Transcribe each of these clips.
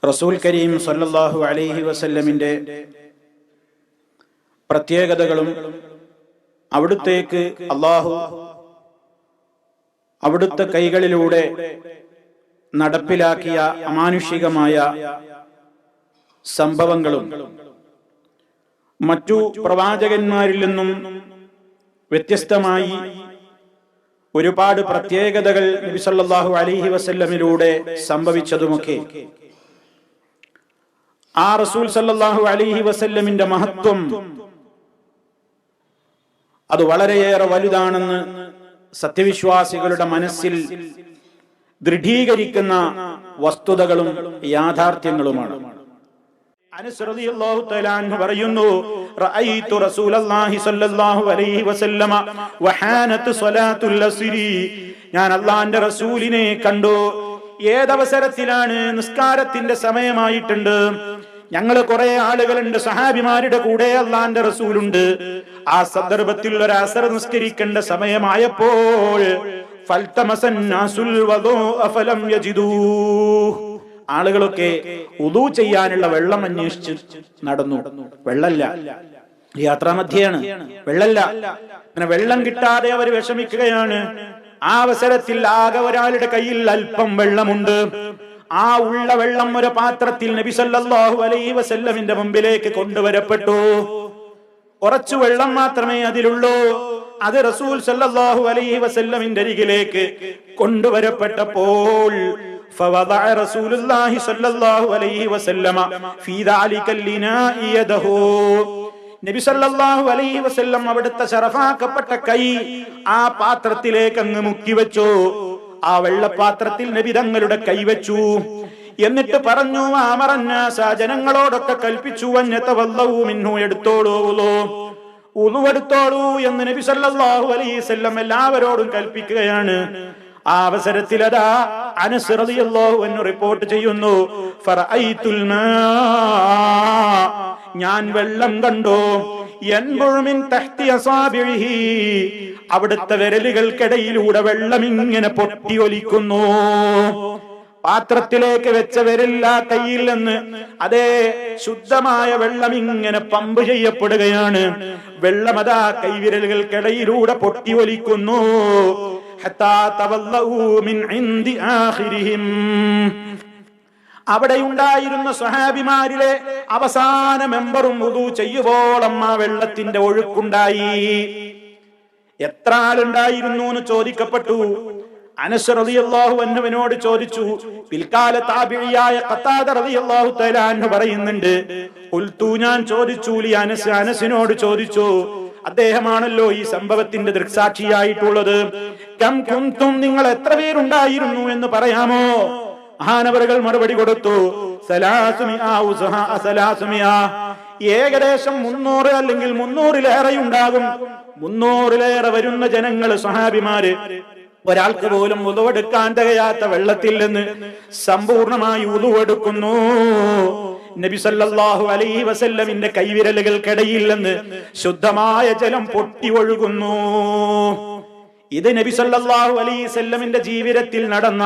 റസൂൽ കരീം സല്ലല്ലാഹു അലൈഹി വസല്ലമിന്റെ പ്രത്യേകതകളും അവിടുത്തേക്ക് അല്ലാഹു അവിടുത്തെ കൈകളിലൂടെ നടപ്പിലാക്കിയ അമാനുഷികമായ സംഭവങ്ങളും മറ്റു പ്രവാചകന്മാരിൽ നിന്നും വ്യത്യസ്തമായി ഒരുപാട് പ്രത്യേകതകൾ നബി സല്ലല്ലാഹു അലൈഹി വസല്ലമിലൂടെ സംഭവിച്ചതുമൊക്കെ ആ റസൂൽ സല്ലല്ലാഹു അലൈഹി വസല്ലമിന്റെ മഹത്വം അത് വളരെയേറെ വലുതാണെന്ന് സത്യവിശ്വാസികളുടെ മനസ്സിൽ ദൃഢീകരിക്കുന്ന വസ്തുതകളും യാഥാർത്ഥ്യങ്ങളുമാണ്. അനസ് റളിയല്ലാഹു തആല അൻഹു പറയുന്നു, റഅയ്തു റസൂലല്ലാഹി സ്വല്ലല്ലാഹു അലൈഹി വസല്ലമ വഹാനത്ത് സ്വലാത്തുൽ അസ്രി, ഞാൻ അല്ലാഹുവിന്റെ റസൂലിനെ കണ്ടു. ഏതവസരത്തിലാണ്? നിസ്കാരത്തിന്റെ സമയമായിട്ടുണ്ട്. ഞങ്ങള് കുറെ ആളുകളുണ്ട്, സഹാബിമാരുടെ കൂടെ അല്ലാഹുവിന്റെ റസൂലുണ്ട്. ആ സന്ദർഭത്തിൽ ഒരു അസർ നിസ്കരിക്കേണ്ട സമയമായപ്പോൾ ഫൽതമസന്നാസുൽ വദൂഅ ഫലം യജിദൂ, ആളുകളൊക്കെ വുദൂ ചെയ്യാനുള്ള വെള്ളം അന്വേഷിച്ച് നടന്നു. വെള്ളല്ല, യാത്രാമധ്യയാണ്, വെള്ളല്ല. അങ്ങനെ വെള്ളം കിട്ടാതെ അവർ വിഷമിക്കുകയാണ്. ആ അവസരത്തിൽ ആകെ ഒരാളുടെ കയ്യിൽ അല്പം വെള്ളമുണ്ട്. ആ ഉള്ള വെള്ളം ഒരു പാത്രത്തിൽ നബി സല്ലല്ലാഹു അലൈഹി വസല്ലമിന്റെ മുമ്പിലേക്ക് കൊണ്ടുവരപ്പെട്ടു. കുറച്ചു വെള്ളം മാത്രമേ അതിലുള്ളൂ. അത് റസൂൽ സല്ലല്ലാഹു അലൈഹി വസല്ലമിന്റെ അരികിലേക്ക് കൊണ്ടുവരപ്പെട്ടപ്പോൾ فوضع رسول الله صلى الله عليه وسلم في ذلك الإناء يده, നബി സല്ലല്ലാഹു അലൈഹി വസല്ലം അവിടുത്തെ ശറഫാക്കപ്പെട്ട കൈ ആ പാത്രത്തിലേക്ക് അങ്ങ് മുക്കി വെച്ചു. ആ വെള്ളപാത്രത്തിൽ നബി തങ്ങളുടെ കൈ വെച്ചു. എന്നിട്ട് പറഞ്ഞു, അമറന്നാസ, ജനങ്ങളോടൊക്കെ കൽപ്പിച്ചു, അന്നതവല്ലഉ മിൻഹു, എടുത്തോളൂ, ഉളു എടുത്തോളൂ എന്ന് നബി സല്ലല്ലാഹു അലൈഹി വസല്ലം എല്ലാവരോടും കൽപ്പിക്കുകയാണ്. ആ അവസരത്തിൽ അതാ അനസ് റളിയല്ലാഹു അൻഹു റിപ്പോർട്ട് ചെയ്യുന്നു, ഫറഅയ്തുൽ മാ, ഞാൻ വെള്ളം കണ്ടു, യൻബുഉ മിൻ തഹ്തി അസാബിഹി, അവിടുത്തെ വിരലുകൾക്കിടയിലൂടെ വെള്ളം ഇങ്ങനെ പൊട്ടി ഒലിക്കുന്നു. പാത്രത്തിലേക്ക് വെച്ച വിരലിൽ ആ കയ്യിൽ നിന്ന് അതേ ശുദ്ധമായ വെള്ളം ഇങ്ങനെ പമ്പ് ചെയ്യപ്പെടുകയാണ്. വെള്ളം അതാ കൈവിരലുകൾക്കിടയിലൂടെ പൊട്ടി ഒലിക്കുന്നു. ഹത്താ തവല്ലഉ മിൻ ഇൻദി ആഖിരിഹിം, അവിടെ ഉണ്ടായിരുന്ന സ്വഹാബിമാരിലെ അവസാന മെമ്പറും വുദൂ ചെയ്യുവോളം ആ വെള്ളത്തിന്റെ ഒഴുക്കുണ്ടായി. എത്ര ആളുണ്ടായിരുന്നു എന്ന് ചോദിക്കപ്പെട്ടു. അനസ് റളിയല്ലാഹു അൻഹുവിനോട് ചോദിച്ചു. പിൽക്കാല താബിഇയായ ഖതാദ റളിയല്ലാഹു തആല അൻഹു പറയുന്നുണ്ട്, ഖുൽതു, ഞാൻ ചോദിച്ചു, ലി അനസ്, അനസിനോട് ചോദിച്ചു. അദ്ദേഹമാണല്ലോ ഈ സംഭവത്തിന്റെ ദൃക്സാക്ഷിയായിട്ടുള്ളത്. കം കുന്തും, നിങ്ങൾ എത്ര പേരുണ്ടായിരുന്നു എന്ന് പറയാമോ? മഹാനവറുകൾ മറുപടി കൊടുത്തു, ഏകദേശം 300 അല്ലെങ്കിൽ 300-ലേറെ ഉണ്ടാകും. 300-ലേറെ വരുന്ന ജനങ്ങൾ, സ്വഹാബിമാര്, ഒരാൾക്ക് പോലും വുദൂവെടുക്കാൻ തികയാത്ത വെള്ളത്തിൽ നിന്ന് സമ്പൂർണമായി വുദൂവെടുക്കുന്നു. നബി സല്ലല്ലാഹു അലൈഹി വസല്ലമിന്റെ കൈവിരലുകൾക്കിടയിൽ നിന്ന് ശുദ്ധമായ ജലം പൊട്ടി ഒഴുകുന്നു. ഇത് നബി സല്ലല്ലാഹു അലൈഹി വസല്ലമിന്റെ ജീവിതത്തിൽ നടന്ന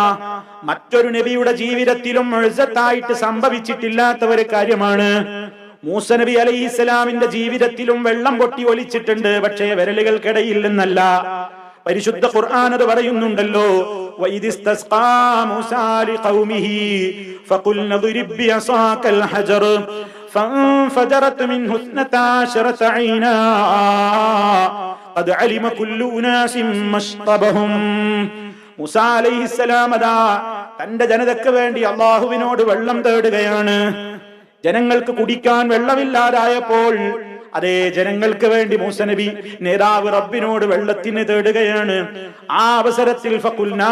മറ്റൊരു നബിയുടെ ജീവിതത്തിലും മുഅ്ജിസത്തായിട്ട് സംഭവിച്ചിട്ടില്ലാത്ത ഒരു കാര്യമാണ്. മൂസ നബി അലൈഹിസ്സലാമിന്റെ ജീവിതത്തിലും വെള്ളം പൊട്ടി ഒലിച്ചിട്ടുണ്ട്, പക്ഷേ വിരലുകൾക്കിടയിൽ നിന്നല്ല. പരിശുദ്ധ ഖുർആൻ അത് പറയുന്നുണ്ടല്ലോ, വഇദിസ്തസ്ഖാ മൂസാ ലിഖൗമിഹി ഫഖുൽനാ ദ്രിബ് ബിഅസാകൽ ഹജർ ഫൻഫജറത് മിൻഹു 12 ഐനാ ഖദ് അലിമ കുല്ലു ഉനാസിൻ മശ്റബഹും. മൂസാ അലൈഹിസ്സലാം അതാ തന്റെ ജനതയ്ക്ക് വേണ്ടി അല്ലാഹുവിനോട് വെള്ളം തേടുകയാണ്. ജനങ്ങൾക്ക് കുടിക്കാൻ വെള്ളമില്ലാതായപ്പോൾ അതേ ജനങ്ങൾക്ക് വേണ്ടി മൂസ നബി നേതാവ് റബ്ബിനോട് വെള്ളത്തിന് തേടുകയാണ്. ആ അവസരത്തിൽ ഫഖുൽനാ,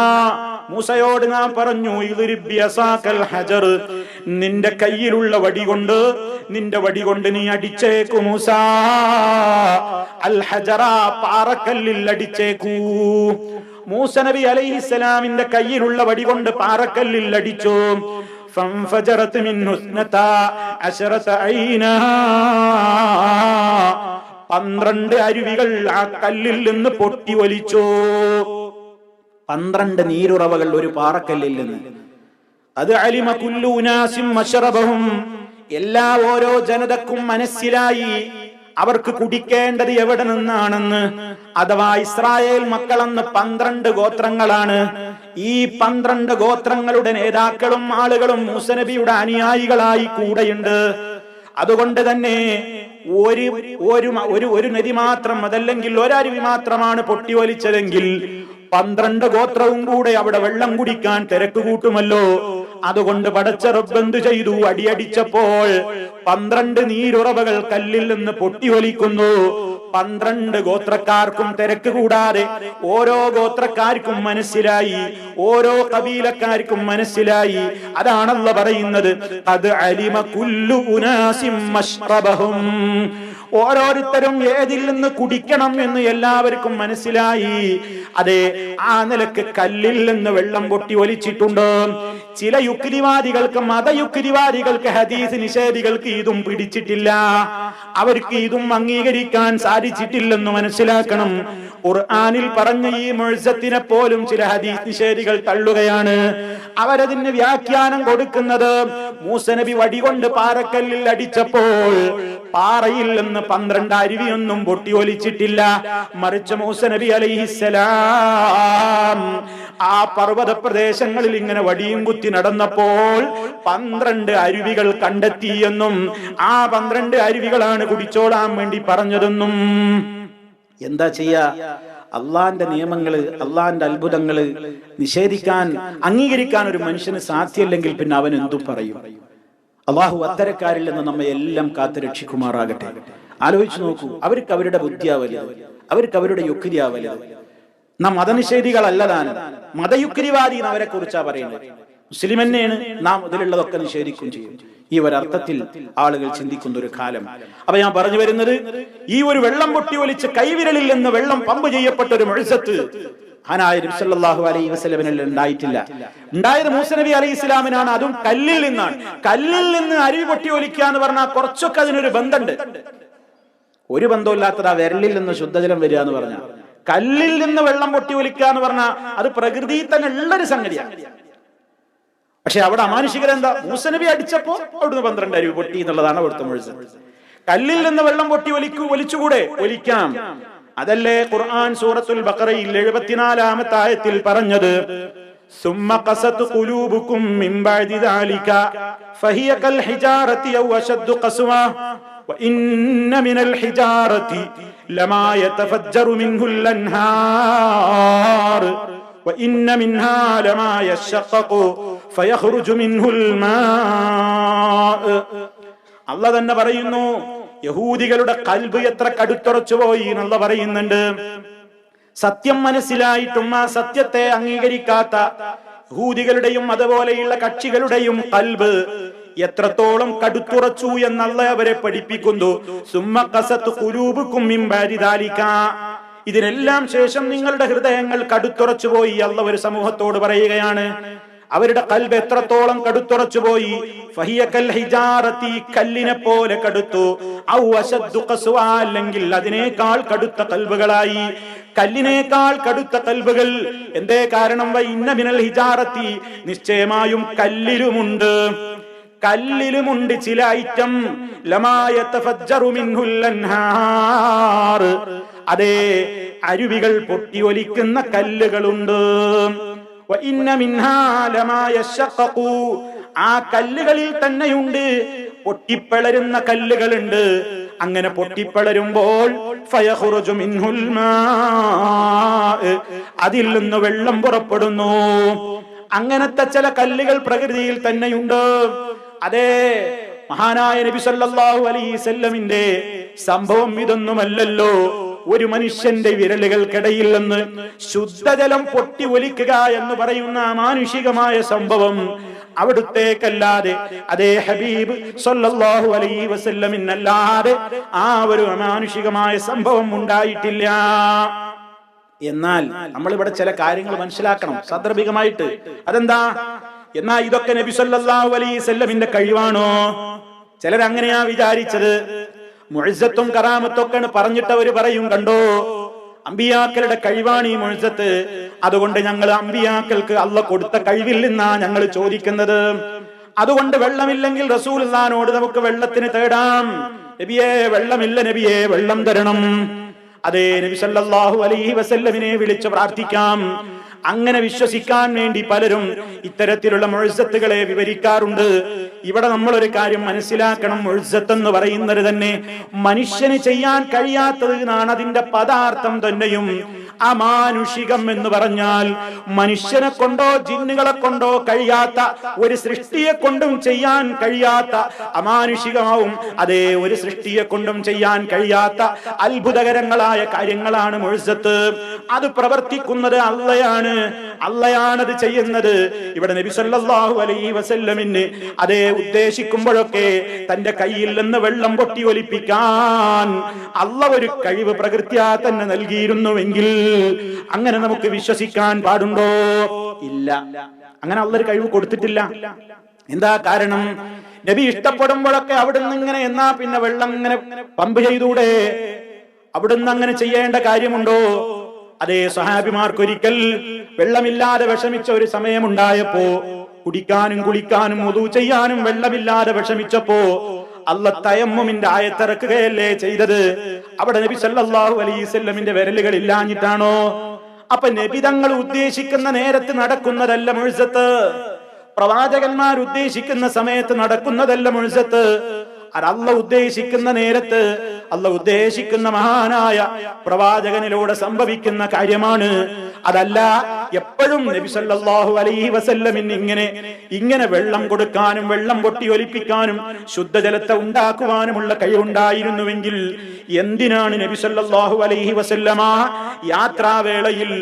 മൂസയോട് നാം പറഞ്ഞു, ഇദ്രിബ് ബിഅസാകൽ ഹജർ, നിന്റെ കയ്യിലുള്ള വടി കൊണ്ട് നീ അടിച്ചേക്കൂ മൂസാ. അൽ ഹജറ, പാറക്കല്ലിൽ അടിച്ചേക്കൂ. മൂസ നബി അലൈഹിസ്സലാമിന്റെ കയ്യിലുള്ള വടി കൊണ്ട് പാറക്കല്ലിൽ അടിച്ചു. فانفجرت منه 12 عينا, 12 അരുവികൾ ആ കല്ലിൽ നിന്ന് പൊട്ടി ഒലിച്ചു. 12 നീരുറവകൾ ഒരു പാറക്കല്ലിൽ നിന്ന്. അത് അലിമ കുല്ലു ഉനാസിം മശ്റബഹും, എല്ലാ ഓരോ ജനതക്കും മനസ്സിലായി അവർക്ക് കുടിക്കേണ്ടത് എവിടെ നിന്നാണെന്ന്. അഥവാ ഇസ്രായേൽ മക്കളെന്ന് 12 ഗോത്രങ്ങളാണ്. ഈ 12 ഗോത്രങ്ങളുടെ നേതാക്കളും ആളുകളും മൂസ നബിയുടെ അനുയായികളായി കൂടെയുണ്ട്. അതുകൊണ്ട് തന്നെ ഒരു നദി മാത്രം, അതല്ലെങ്കിൽ ഒരരുവി മാത്രമാണ് പൊട്ടിയൊലിച്ചതെങ്കിൽ 12 ഗോത്രവും കൂടെ അവിടെ വെള്ളം കുടിക്കാൻ തിരക്ക് കൂട്ടുമല്ലോ. അതുകൊണ്ട് പടച്ച റബ്ബ് എന്തു ചെയ്തു? അടിയടിച്ചപ്പോൾ 12 നീരുറവകൾ കല്ലിൽ നിന്ന് പൊട്ടിയൊലിക്കുന്നു. 12 ഗോത്രക്കാർക്കും തിരക്ക് കൂടാതെ ഓരോ ഗോത്രക്കാർക്കും മനസ്സിലായി, ഓരോ കബീലക്കാർക്കും മനസ്സിലായി. അതാണല്ലോ പറയുന്നത്, അത് അലിമ കുല്ലു ഉനാസിം മശ്റബഹും. ഓരോരുത്തരും ഏതിൽ നിന്ന് കുടിക്കണം എന്ന് എല്ലാവർക്കും മനസ്സിലായി. അതെ, ആ നിലക്ക് കല്ലിൽ നിന്ന് വെള്ളം പൊട്ടി ഒലിച്ചിട്ടുണ്ട്. ചില യുക്തിവാദികൾക്ക്, മതയുക്തിവാദികൾക്ക്, ഹദീസ് നിഷേധികൾക്ക് ഇതും പിടിച്ചിട്ടില്ല. അവർക്ക് ഇതും അംഗീകരിക്കാൻ സാധിച്ചിട്ടില്ലെന്ന് മനസ്സിലാക്കണം. ഖുർആനിൽ പറഞ്ഞ ഈ മുഅ്ജിസത്തിനെ പോലും ചില ഹദീസ് നിഷേധികൾ തള്ളുകയാണ്. അവരതിന് വ്യാഖ്യാനം കൊടുക്കുന്നത്, മൂസ നബി വടികൊണ്ട് പാറക്കല്ലിൽ അടിച്ചപ്പോൾ പാറയിൽ നിന്ന് 12 അരുവിയൊന്നും പൊട്ടിയൊലിച്ചിട്ടില്ല. മറിച്ച് മൂസ നബി അലൈഹിസ്സലാം ആ പർവ്വത പ്രദേശങ്ങളിൽ ഇങ്ങനെ വടിയും കുത്തി നടന്നപ്പോൾ 12 അരുവികൾ കണ്ടെത്തിയെന്നും ആ 12 അരുവികളാണ് കുടിച്ചോളാൻ വേണ്ടി പറഞ്ഞതെന്നും. എന്താ ചെയ്യാ? അള്ളാന്റെ നിയമങ്ങള്, അള്ളാന്റെ അത്ഭുതങ്ങള് നിഷേധിക്കാൻ, അംഗീകരിക്കാൻ ഒരു മനുഷ്യന് സാധ്യമല്ലെങ്കിൽ പിന്നെ അവൻ എന്തു പറയും? അള്ളാഹു അത്തരക്കാരിൽ നിന്ന് നമ്മെ എല്ലാം കാത്തു രക്ഷിക്കുമാറാകട്ടെ. ആലോചിച്ചു നോക്കൂ, അവർക്ക് അവരുടെ ബുദ്ധിയാ വലുത്, അവർക്ക് അവരുടെ യുക്തിയാ വലുത്. നാം മതനിഷേധികളല്ലതാണ്, മതയുക്തിവാദി അവരെ കുറിച്ചാ പറയുന്നത്. മുസ്ലിം തന്നെയാണ്, നാം ഇതിലുള്ളതൊക്കെ നിഷേധിക്കും ചെയ്യും. ഈ ഒരർത്ഥത്തിൽ ആളുകൾ ചിന്തിക്കുന്ന ഒരു കാലം. അപ്പൊ ഞാൻ പറഞ്ഞു വരുന്നത്, ഈ ഒരു വെള്ളം പൊട്ടി ഒലിച്ച് കൈവിരലിൽ നിന്ന് വെള്ളം പമ്പ് ചെയ്യപ്പെട്ട ഒരു മുഅ്ജിസത്ത് ഹനായ നബി സല്ലല്ലാഹു അലൈഹി വസല്ലമിൽ ഉണ്ടായിട്ടില്ല. ഉണ്ടായത് മൂസ നബി അലൈഹി ഇസ്ലാമിനാണ്. അതും കല്ലിൽ നിന്നാണ്. കല്ലിൽ നിന്ന് അരുവി പൊട്ടി ഒലിക്കുക എന്ന് പറഞ്ഞാൽ കുറച്ചൊക്കെ അതിനൊരു ബന്ധമുണ്ട്. ഒരു ബന്ധമില്ലാത്തതാ വിരലിൽ നിന്ന് ശുദ്ധജലം വരിക എന്ന് പറഞ്ഞാൽ. കല്ലിൽ നിന്ന് വെള്ളം പൊട്ടി ഒലിക്കുക എന്ന് പറഞ്ഞാൽ അത് പ്രകൃതിയിൽ തന്നെ ഉള്ളൊരു സംഗതിയാണ്. പക്ഷെ അവിടെ അമാനുഷികരെന്താ? മൂസ നബി അടിച്ചപ്പോ അവിടുന്ന് 12 അരുവി പൊട്ടി എന്നുള്ളതാണ് അവിടുത്തെ മുഅ്ജിസത്ത്. കല്ലിൽ നിന്ന് വെള്ളം പൊട്ടി ഒലിച്ചുകൂടെ? ഒലിക്കാം. അതല്ലേ ഖുർആൻ സൂറത്തുൽ ബഖറയിൽ 74-ാമത്തെ ആയത്തിൽ പറഞ്ഞത്, സുമ്മ ഖസത് ഖുലൂബുകും മിൻ ബഅദി ദാലിക ഫഹിയ കൽ ഹിജാറതി ഔ അശദ്ദു ഖസ്വ വഇന്ന മിനൽ ഹിജാറതി ലമാ യതഫജ്ജറു മിൻഹുൽ അൻഹാർ വഇന്ന മിൻഹാ ലമാ യശഖഖു ഫയഖ്റുജു മിൻഹുൽ മാ. അല്ലാഹു തന്നെ പറയുന്നു, യഹൂദികളുടെ കൽബ് എത്ര കടുത്തുറച്ചു പോയി എന്നുള്ള പറയുന്നുണ്ട്. സത്യം മനസ്സിലായിട്ടും ആ സത്യത്തെ അംഗീകരിക്കാത്ത യഹൂദികളുടെയും അതുപോലെയുള്ള കക്ഷികളുടെയും കൽബ് എത്രത്തോളം കടുത്തുറച്ചു എന്നുള്ള അവരെ പഠിപ്പിക്കുന്നു. സുമ്മ ഖസത് ഖുലൂബുകും മിൻ ബഅദി ദാലിക. ഇതിനെല്ലാം ശേഷം നിങ്ങളുടെ ഹൃദയങ്ങൾ കടുത്തുറച്ചു പോയി അല്ലാഹു ഒരു സമൂഹത്തോട് പറയുകയാണ്. അവരുടെ കൽബ് എത്രത്തോളം കടുത്തുറച്ചു പോയി. ഫഹിയ കൽ ഹിജാറതി, കല്ലിനെ പോലെ കടുത്തു. ഔ അശദ്ദു ഖസ്വ, അല്ലെങ്കിൽ അതിനേക്കാൾ കടുത്ത കൽബുകളായി. കല്ലിനേക്കാൾ കടുത്ത കൽബുകൾ. എന്തേ കാരണം? വഇന്ന മിനൽ ഹിജാറതി, നിശ്ചയമായും കല്ലിലുമുണ്ട് ചില ഐറ്റം. ലമാ യതഫജ്ജറു മിൻഹുൽ അൻഹാർ, അതേ അരുവികൾ പൊട്ടിയൊലിക്കുന്ന കല്ലുകളുണ്ട്. വഇന്ന മിൻഹാ ലമാ യശഖഖു, ആ കല്ലുകളിൽ തന്നെയുണ്ട് പൊട്ടിപ്പിളരുന്ന കല്ലുകളുണ്ട്. അങ്ങനെ പൊട്ടിപ്പിളരുമ്പോൾ ഫയഖ്റുജു മിൻഹുൽ മാ, അതിൽ നിന്ന് വെള്ളം പുറപ്പെടുന്നു. അങ്ങനത്തെ ചില കല്ലുകൾ പ്രകൃതിയിൽ തന്നെയുണ്ട്. അതേ, മഹാനായ നബി സല്ലല്ലാഹു അലൈഹി വസല്ലമിന്റെ സംഭവം ഇതൊന്നുമല്ലല്ലോ. ഒരു മനുഷ്യന്റെ വിരലുകൾക്കിടയിൽ നിന്ന് ശുദ്ധജലം പൊട്ടി ഒലിക്കുക എന്ന് പറയുന്ന മാനുഷികമായ സംഭവം അവിടുത്തേക്കല്ലാതെ, അതേ ഹബീബ് സല്ലല്ലാഹു അലൈഹി വസല്ലമിനല്ലാതെ ആ ഒരു അമാനുഷികമായ സംഭവം ഉണ്ടായിട്ടില്ല. എന്നാൽ നമ്മൾ ഇവിടെ ചില കാര്യങ്ങൾ മനസ്സിലാക്കണം സാന്ദർഭികമായിട്ട്. അതെന്താ? എന്നാ ഇതൊക്കെ നബി സല്ലല്ലാഹു അലൈഹി വസല്ലമിന്റെ കഴിവാണോ? ചിലരങ്ങനെയാ വിചാരിച്ചത്. മുഅ്ജിസത്തും കറാമത്തൊക്കെ പറഞ്ഞിട്ടവര് പറയും, കണ്ടോ അമ്പിയാക്കളുടെ കഴിവാണ് ഈ മുഅ്ജിസത്ത്. അതുകൊണ്ട് ഞങ്ങൾ അമ്പിയാക്കൾക്ക് അല്ലാഹ് കൊടുത്ത കഴിവിൽ നിന്നാ ഞങ്ങൾ ചോദിക്കുന്നത്. അതുകൊണ്ട് വെള്ളമില്ലെങ്കിൽ റസൂലുള്ളാഹിനോട് നമുക്ക് വെള്ളത്തിന് തേടാം. നബിയേ വെള്ളമില്ല, നബിയേ വെള്ളം തരണം. അതേ നബി സല്ലല്ലാഹു അലൈഹി വസല്ലമിനെ വിളിച്ച് പ്രാർത്ഥിക്കാം. അങ്ങനെ വിശ്വസിക്കാൻ വേണ്ടി പലരും ഇത്തരത്തിലുള്ള മുഅ്ജിസത്തുകളെ വിവരിക്കാറുണ്ട്. ഇവിടെ നമ്മൾ ഒരു കാര്യം മനസ്സിലാക്കണം. മുഅ്ജിസത്ത് എന്ന് പറയുന്നത് തന്നെ മനുഷ്യന് ചെയ്യാൻ കഴിയാത്തത് എന്നാണ് അതിന്റെ പദാർത്ഥം തന്നെയും. അമാനുഷികം എന്ന് പറഞ്ഞാൽ മനുഷ്യനെ കൊണ്ടോ ജിന്നുകളെ കൊണ്ടോ കഴിയാത്ത, ഒരു സൃഷ്ടിയെ കൊണ്ടും ചെയ്യാൻ കഴിയാത്ത അമാനുഷികമാവും. അതേ ഒരു സൃഷ്ടിയെ കൊണ്ടും ചെയ്യാൻ കഴിയാത്ത അത്ഭുതകരങ്ങളായ കാര്യങ്ങളാണ് മുഅ്ജിസത്ത്. അത് പ്രവർത്തിക്കുന്നത് അള്ളയാണത് ചെയ്യുന്നത്. ഇവിടെ നബി സല്ലല്ലാഹു അലൈഹി വസല്ലമിന് അതേ ഉദ്ദേശിക്കുമ്പോഴൊക്കെ തന്റെ കയ്യിൽ നിന്ന് വെള്ളം പൊട്ടി ഒലിപ്പിക്കാൻ അള്ളാഹ് ഒരു കഴിവ് പ്രകൃത്യാ തന്നെ നൽകിയിരുന്നുവെങ്കിൽ അങ്ങനെ നമുക്ക് വിശ്വസിക്കാൻ പാടുണ്ടോ? ഇല്ല, അങ്ങനെ അള്ളാഹ് ഒരു കഴിവ് കൊടുത്തിട്ടില്ല. എന്താ കാരണം? നബി ഇഷ്ടപ്പെടുമ്പോഴൊക്കെ അവിടുന്ന് ഇങ്ങനെ എന്നാ പിന്നെ വെള്ളം ഇങ്ങനെ പമ്പ് ചെയ്തൂടെ? അവിടുന്ന് അങ്ങനെ ചെയ്യേണ്ട കാര്യമുണ്ടോ? അതേ സ്വഹാബിമാർക്കൊരിക്കൽ വെള്ളമില്ലാതെ വിഷമിച്ച ഒരു സമയമുണ്ടായപ്പോ, കുടിക്കാനും കുളിക്കാനും വുദൂ ചെയ്യാനും വെള്ളമില്ലാതെ വിഷമിച്ചപ്പോ അല്ലാഹ് തയമ്മുമിന്റെ ആയത്തിറക്കുകയല്ലേ ചെയ്തത്. അവിടെ നബി സല്ലല്ലാഹു അലൈഹി വസല്ലമിന്റെ വിരലുകൾ ഇല്ലാഞ്ഞിട്ടാണോ? അപ്പൊ നബി തങ്ങൾ ഉദ്ദേശിക്കുന്ന നേരത്ത് നടക്കുന്നതല്ല മുഅ്ജിസത്ത്. പ്രവാചകന്മാർ ഉദ്ദേശിക്കുന്ന സമയത്ത് നടക്കുന്നതല്ല മുഅ്ജിസത്ത്. അല്ലാഹ് ഉദ്ദേശിക്കുന്ന നേരത്ത് അല്ലാഹ് ഉദ്ദേശിക്കുന്ന മഹാനായ പ്രവാചകനിലൂടെ സംഭവിക്കുന്ന കാര്യമാണ്. അതല്ല എപ്പോഴും നബി സല്ലല്ലാഹു അലൈഹി വസല്ലമിന് ഇങ്ങനെ വെള്ളം കൊടുക്കാനും വെള്ളം പൊട്ടി ഒലിപ്പിക്കാനും ശുദ്ധജലത്തെ ഉണ്ടാക്കുവാനുമുള്ള കഴിവുണ്ടായിരുന്നുവെങ്കിൽ എന്തിനാണ് നബി സല്ലല്ലാഹു അലൈഹി വസല്ലമ യാത്രാവേളയിൽ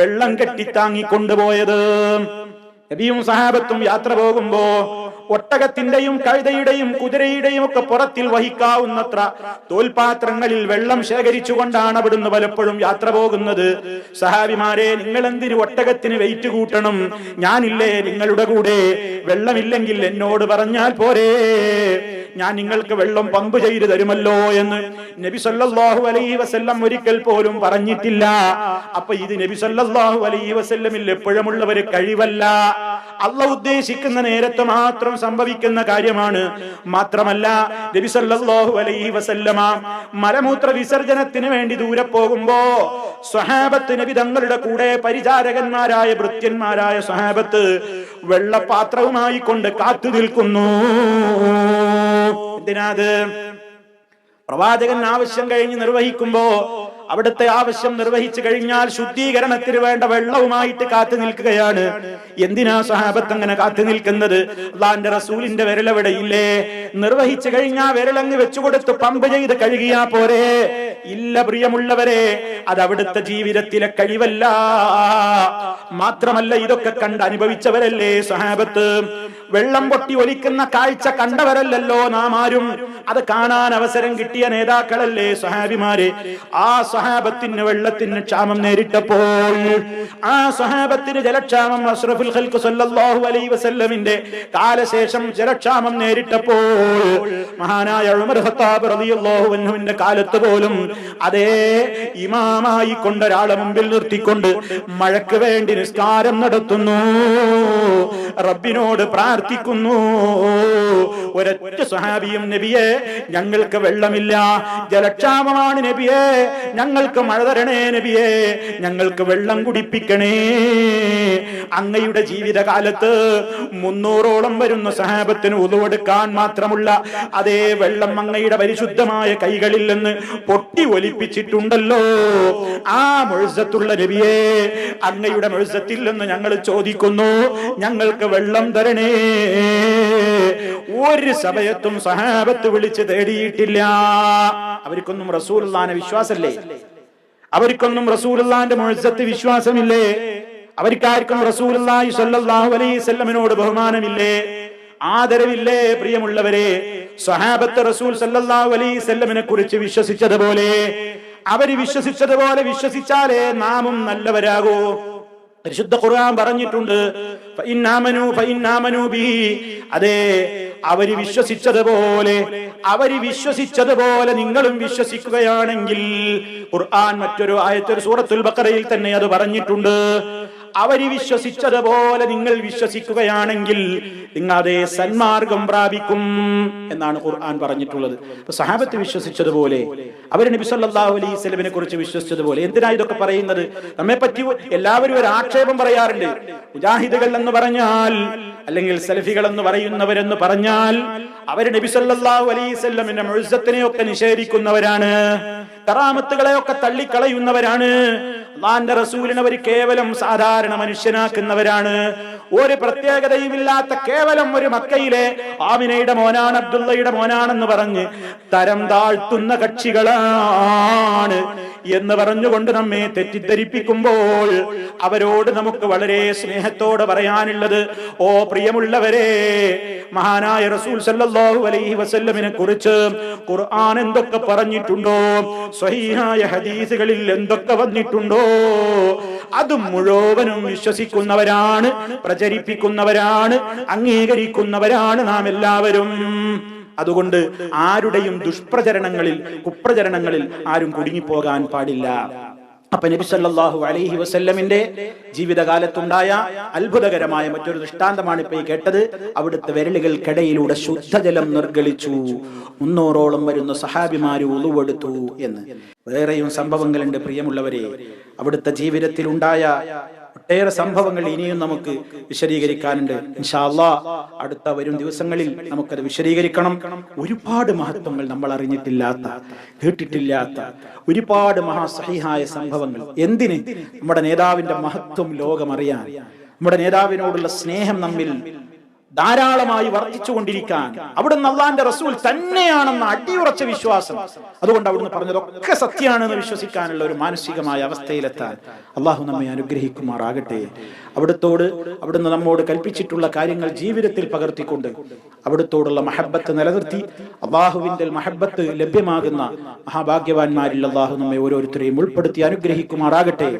വെള്ളം കെട്ടിത്താങ്ങിക്കൊണ്ടുപോയത്? നബിയും സഹാബത്തും യാത്ര പോകുമ്പോ ഒട്ടകത്തിന്റെയും കഴുതയുടെയും കുതിരയുടെയും ഒക്കെ പുറത്തിൽ വഹിക്കാവുന്നത്ര തോൽപാത്രങ്ങളിൽ വെള്ളം ശേഖരിച്ചുകൊണ്ടാണ് അവിടുന്ന് പലപ്പോഴും യാത്ര പോകുന്നത്. സഹാബിമാരെ, നിങ്ങൾ എന്തിന് ഒട്ടകത്തിന് വെയിറ്റ് കൂട്ടണം? ഞാനില്ലേ നിങ്ങളുടെ കൂടെ. വെള്ളമില്ലെങ്കിൽ എന്നോട് പറഞ്ഞാൽ പോരെ, ഞാൻ നിങ്ങൾക്ക് വെള്ളം പമ്പ് ചെയ്ത് തരുമല്ലോ എന്ന് നബി സല്ലല്ലാഹു അലൈഹി വസല്ലം ഒരിക്കൽ പോലും പറഞ്ഞിട്ടില്ല. അപ്പൊ ഇത് നബി സല്ലല്ലാഹു അലൈഹി വസല്ലമിൽ എപ്പോഴുമുള്ള ഒരു കഴിവല്ല, അല്ലാഹ് ഉദ്ദേശിക്കുന്ന നേരത്ത് മാത്രം സംഭവിക്കുന്ന കാര്യമാണ്. മാത്രമല്ല നബി സല്ലല്ലാഹു അലൈഹി വസല്ലമ മലമൂത്ര വിസർജനത്തിന് വേണ്ടി ദൂരെ പോകുമ്പോ സ്വഹാബത്ത് നബി തങ്ങളുടെ കൂടെ പരിചാരകന്മാരായ ഭൃത്യന്മാരായ സ്വഹാബത്ത് വെള്ളപാത്രവുമായി കൊണ്ട് കാത്തു നിൽക്കുന്നു. എന്തിനാത്? പ്രവാചകൻ ആവശ്യം കഴിഞ്ഞ് നിർവഹിക്കുമ്പോ അവിടുത്തെ ആവശ്യം നിർവഹിച്ചു കഴിഞ്ഞാൽ ശുദ്ധീകരണത്തിന് വേണ്ട വെള്ളവുമായിട്ട് കാത്തു നിൽക്കുകയാണ്. എന്തിനാ സ്വഹാബത്ത് അങ്ങനെ കാത്തു നിൽക്കുന്നത്? അല്ലാഹുവിന്റെ റസൂലിന്റെ വിരലെവിടെയില്ലേ? നിർവഹിച്ചു കഴിഞ്ഞാൽ വിരലങ്ങ് വെച്ചുകൊടുത്ത് പമ്പ് ചെയ്ത് കഴുകിയാ പോരെ? ഇല്ല പ്രിയമുള്ളവരെ, അത് അവിടുത്തെ ജീവിതത്തിലെ കഴിവല്ല. മാത്രമല്ല ഇതൊക്കെ കണ്ട് അനുഭവിച്ചവരല്ലേ സ്വഹാബത്ത്. വെള്ളം പൊട്ടി ഒലിക്കുന്ന കാഴ്ച കണ്ടവരല്ലല്ലോ നാം ആരും. അത് കാണാൻ അവസരം കിട്ടിയ നേതാക്കളല്ലേ സ്വഹാബിമാര്. ആ സ്വഹാബത്തിന് വെള്ളത്തിന് ക്ഷാമം നേരിട്ടപ്പോൾ, ആ സ്വഹാബത്തിന് ജലക്ഷാമം അഷ്റഫുൽ ഖൽഖ് സല്ലല്ലാഹു അലൈഹി വസല്ലമിന്റെ കാലശേഷം ജലക്ഷാമം നേരിട്ടപ്പോൾ മഹാനായ ഉമർ ഖത്താബ് റളിയല്ലാഹു അൻഹുവിന്റെ കാലത്ത് പോലും അതേ ഇമാമായി കൊണ്ടൊരാളെ മുമ്പിൽ നിർത്തിക്കൊണ്ട് മഴയ്ക്ക് വേണ്ടി നിസ്കാരം നടത്തുന്നു, റബ്ബിനോട് പ്രാർത്ഥിക്കുന്നു. ഒരൊറ്റ സ്വഹാബിയും നബിയെ ഞങ്ങൾക്ക് വെള്ളമില്ല, ജലക്ഷാമമാണ് നബിയെ, ഞങ്ങൾക്ക് മഴ തരണേ നബിയെ, ഞങ്ങൾക്ക് വെള്ളം കുടിപ്പിക്കണേ. അങ്ങയുടെ ജീവിതകാലത്ത് 300ഓളം വരുന്ന സഹാബത്തിന് ഉളുവെടുക്കാൻ മാത്രമുള്ള അതേ വെള്ളം അങ്ങയുടെ പരിശുദ്ധമായ കൈകളിൽ നിന്ന് പൊട്ടി ഒലിപ്പിച്ചിട്ടുണ്ടല്ലോ. ആ മുഅ്ജിസത്തുള്ള നബിയെ, അങ്ങയുടെ മുഅ്ജിസത്തിൽ നിന്ന് ഞങ്ങൾ ചോദിക്കുന്നു, ഞങ്ങൾക്ക് വെള്ളം തരണേ. ഒരു സമയത്തും സഹാബത്ത് വിളിച്ച് തേടിയിട്ടില്ല. അവർക്കൊന്നും റസൂലുള്ളാഹിനെ വിശ്വാസമില്ലേ? അവർക്കൊന്നും റസൂലുള്ളാഹിന്റെ മുഅ്ജിസത്ത് വിശ്വാസമില്ലേ? അവർക്കാർക്കും റസൂലുള്ളാഹി സ്വല്ലല്ലാഹു അലൈഹി വസല്ലമിനോട് ബഹുമാനമില്ലേ? ആദരവില്ലേ? പ്രിയമുള്ളവരെ, സ്വഹാബത്ത് റസൂൽ സല്ലല്ലാഹു അലൈഹി വസല്ലമിനെ കുറിച്ച് വിശ്വസിച്ചതുപോലെ, അവര് വിശ്വസിച്ചതുപോലെ വിശ്വസിച്ചാലേ നാമും നല്ലവരാകൂ. പരിശുദ്ധ ഖുർആൻ പറഞ്ഞിട്ടുണ്ട്, അതെ, അവര് വിശ്വസിച്ചതുപോലെ നിങ്ങളും വിശ്വസിക്കുകയാണെങ്കിൽ. ഖുർആൻ മറ്റൊരു ആയത്തിൽ സൂറത്തുൽ ബഖറയിൽ തന്നെ അത് പറഞ്ഞിട്ടുണ്ട്. അവര് വിശ്വസിച്ചതുപോലെ നിങ്ങൾ വിശ്വസിക്കുകയാണെങ്കിൽ നിങ്ങൾ അതേ സന്മാർഗം പ്രാപിക്കും എന്നാണ് ഖുർആൻ പറഞ്ഞിട്ടുള്ളത്. അപ്പൊ സഹാബത്ത് വിശ്വസിച്ചതുപോലെ, അവര് നബി സല്ലല്ലാഹു അലൈഹി വസല്ലമയെ കുറിച്ച് വിശ്വസിച്ചതുപോലെ. എന്തിനാ ഇതൊക്കെ പറയുന്നത്? നമ്മെ പറ്റി എല്ലാവരും ഒരു ആക്ഷേപം പറയാറുണ്ട്. മുജാഹിദുകൾ എന്ന് പറഞ്ഞാൽ, അല്ലെങ്കിൽ സലഫികൾ എന്ന് പറയുന്നവരെന്ന് പറഞ്ഞാൽ, അവര് നബി സല്ലല്ലാഹു അലൈഹി വസല്ലമിന്റെ മുഅ്ജിസത്തിനെയൊക്കെ നിഷേധിക്കുന്നവരാണ്, കറാമത്തുകളെയൊക്കെ തള്ളിക്കളയുന്നവരാണ്, അല്ലാഹുവിന്റെ റസൂലിനെ അവർ കേവലം സാധാരണ മനുഷ്യനാക്കുന്നവരാണ്, ഒരു പ്രത്യേകതയുമില്ലാത്ത കേവലം ഒരു മക്കയിലെ ആമിനയുടെ മോനാണ്, അബ്ദുള്ളയുടെ മോനാണെന്ന് പറഞ്ഞ് തരം താഴ്ത്തുന്ന കക്ഷികളാണ് എന്ന് പറഞ്ഞുകൊണ്ട് നമ്മെ തെറ്റിദ്ധരിപ്പിക്കുമ്പോൾ അവരോട് നമുക്ക് വളരെ സ്നേഹത്തോടെ പറയാനുള്ളത്, ഓ പ്രിയമുള്ളവരെ, മഹാനായ റസൂൽ സല്ലല്ലാഹു അലൈഹി വസല്ലമിനെ കുറിച്ച് ഖുർആൻ എന്തൊക്കെ പറഞ്ഞിട്ടുണ്ടോ, സ്വഹീഹായ ഹദീസുകളിൽ എന്തൊക്കെ വന്നിട്ടുണ്ടോ, അത് മുഴുവനും വിശ്വസിക്കുന്നവരാണ്, പ്രചരിപ്പിക്കുന്നവരാണ്, അംഗീകരിക്കുന്നവരാണ് നാം എല്ലാവരും. അതുകൊണ്ട് ആരുടെയും ദുഷ്പ്രചരണങ്ങളിൽ, കുപ്രചരണങ്ങളിൽ ആരും കുടുങ്ങിപ്പോകാൻ പാടില്ല. അപ്പൊ നബി സല്ലല്ലാഹു അലൈഹി വസല്ലമിന്റെ ജീവിതകാലത്തുണ്ടായ അത്ഭുതകരമായ മറ്റൊരു ദൃഷ്ടാന്തമാണ് ഇപ്പൊ ഈ കേട്ടത്. അവിടുത്തെ വിരലുകൾക്കിടയിലൂടെ ശുദ്ധജലം നിർഗളിച്ചു, 300ഓളം വരുന്ന സഹാബിമാര് ഉളുവെടുത്തു എന്ന്. വേറെയും സംഭവങ്ങളുണ്ട് പ്രിയമുള്ളവരെ. അവിടുത്തെ ജീവിതത്തിൽ ഉണ്ടായ ഒട്ടേറെ സംഭവങ്ങൾ ഇനിയും നമുക്ക് വിശദീകരിക്കാനുണ്ട്. ഇൻഷാ അല്ലാഹ് അടുത്ത വരും ദിവസങ്ങളിൽ നമുക്കത് വിശദീകരിക്കണം. ഒരുപാട് മഹത്വങ്ങൾ നമ്മൾ അറിഞ്ഞിട്ടില്ലാത്ത, കേട്ടിട്ടില്ലാത്ത ഒരുപാട് മഹാസഹിഹായ സംഭവങ്ങൾ. എന്തിന്? നമ്മുടെ നേതാവിന്റെ മഹത്വം ലോകമറിയാൻ, നമ്മുടെ നേതാവിനോടുള്ള സ്നേഹം നമ്മിൽ ധാരാളമായി വർദ്ധിച്ചുകൊണ്ടിരിക്കാൻ, അവിടുന്ന് അള്ളാന്റെ റസൂൽ തന്നെയാണെന്ന അടിയുറച്ച വിശ്വാസം, അതുകൊണ്ട് അവിടുന്ന് പറഞ്ഞതൊക്കെ സത്യമാണെന്ന് വിശ്വസിക്കാനുള്ള ഒരു മാനസികമായ അവസ്ഥയിലെത്താൻ അള്ളാഹു നമ്മെ അനുഗ്രഹിക്കുമാറാകട്ടെ. അവിടുന്ന് നമ്മോട് കൽപ്പിച്ചിട്ടുള്ള കാര്യങ്ങൾ ജീവിതത്തിൽ പകർത്തിക്കൊണ്ട് അവിടുത്തോടുള്ള മഹബത്ത് നിലനിർത്തി അള്ളാഹുവിന്റെ മഹബത്ത് ലഭ്യമാകുന്ന മഹാഭാഗ്യവാന്മാരിൽ അള്ളാഹു നമ്മെ ഓരോരുത്തരെയും ഉൾപ്പെടുത്തി അനുഗ്രഹിക്കുമാറാകട്ടെ.